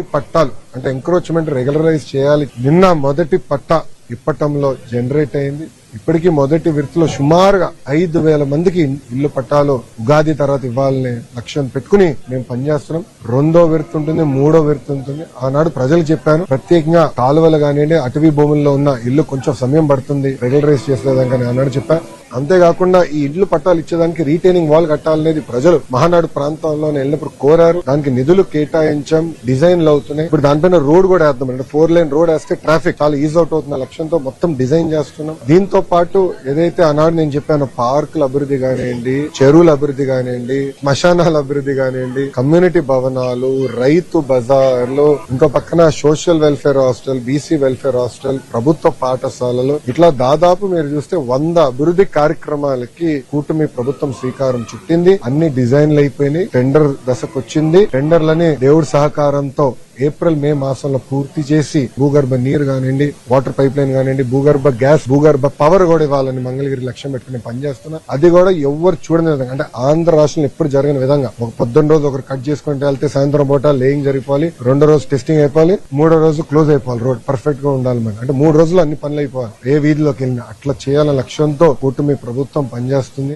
పట్టాలు అంటే encroachment regularise చేయాలి. నిన్న మొదటి పట్టా ఇప్పటంలో జనరేట్ అయింది. ఇప్పటికీ మొదటి విడతలో సుమారుగా 5,000 మందికి ఇల్లు పట్టాలు ఉగాది తర్వాత ఇవ్వాలనే లక్ష్యం పెట్టుకుని మేము పనిచేస్తున్నాం. రెండో విడత ఉంటుంది, మూడో విడత ఉంటుంది. ఆనాడు ప్రజలకు చెప్పాను, ప్రత్యేకంగా కాలువలు కానివ్వండి, అటవీ భూముల్లో ఉన్న ఇల్లు కొంచెం సమయం పడుతుంది రెగ్యులరైజ్ చేసేదానికి ఆనాడు చెప్పాను. అంతేకాకుండా ఈ ఇల్లు పట్టాలు ఇచ్చేదానికి రీటైనింగ్ వాల్ కట్టాలనేది ప్రజలు మహానాడు ప్రాంతంలో వెళ్ళినప్పుడు కోరారు. దానికి నిధులు కేటాయించాం, డిజైన్లు అవుతున్నాయి. ఇప్పుడు దానిపైన రోడ్ కూడా వేద్దాం. అంటే 4 లైన్ రోడ్ వేస్తే ట్రాఫిక్ చాలా ఈజీ అవుట్ అవుతున్న లక్ష్యంతో మొత్తం డిజైన్ చేస్తున్నాం. దీంతో పాటు ఏదైతే ఆనాడు నేను చెప్పాను, పార్కుల అభివృద్ధి కానివ్వండి, చెరువుల అభివృద్ధి కానివ్వండి, శ్మశానాల అభివృద్ధి కానివ్వండి, కమ్యూనిటీ భవనాలు, రైతు బజార్లు, ఇంకో పక్కన social welfare hostel, BC welfare hostel, ప్రభుత్వ పాఠశాలలు, ఇట్లా దాదాపు మీరు చూస్తే 100 అభివృద్ధి కార్యక్రమాలకి కూటమి ప్రభుత్వం శ్రీకారం చుట్టింది. అన్ని డిజైన్లు అయిపోయినాయి. టెండర్ దశకు వచ్చింది. టెండర్లని దేవుడి సహకారంతో ఏప్రిల్ మే మాసంలో పూర్తి చేసి భూగర్భ నీరు కానివ్వండి, వాటర్ పైప్ లైన్ కానివ్వండి, భూగర్భ గ్యాస్, భూగర్భ పవర్ కూడా ఇవ్వాలని మంగళగిరి లక్ష్యం పెట్టుకుని పనిచేస్తున్నా. అది కూడా ఎవరు చూడని విధంగా, అంటే ఆంధ్ర రాష్ట్రంలో ఎప్పుడు జరిగిన విధంగా ఒక పొద్దున్న రోజు ఒకరు కట్ చేసుకుంటే వెళ్తే సాయంత్రం పూట లేయింగ్ జరిగిపోవాలి, రెండో రోజు టెస్టింగ్ అయిపోవాలి, మూడో రోజు క్లోజ్ అయిపోవాలి. రోడ్ పర్ఫెక్ట్ గా ఉండాలి. మనం అంటే 3 రోజులు అన్ని పనులు అయిపోవాలి. ఏ వీధిలోకి వెళ్ళినా అట్లా చేయాలనే లక్ష్యంతో కూటమి ప్రభుత్వం పనిచేస్తుంది.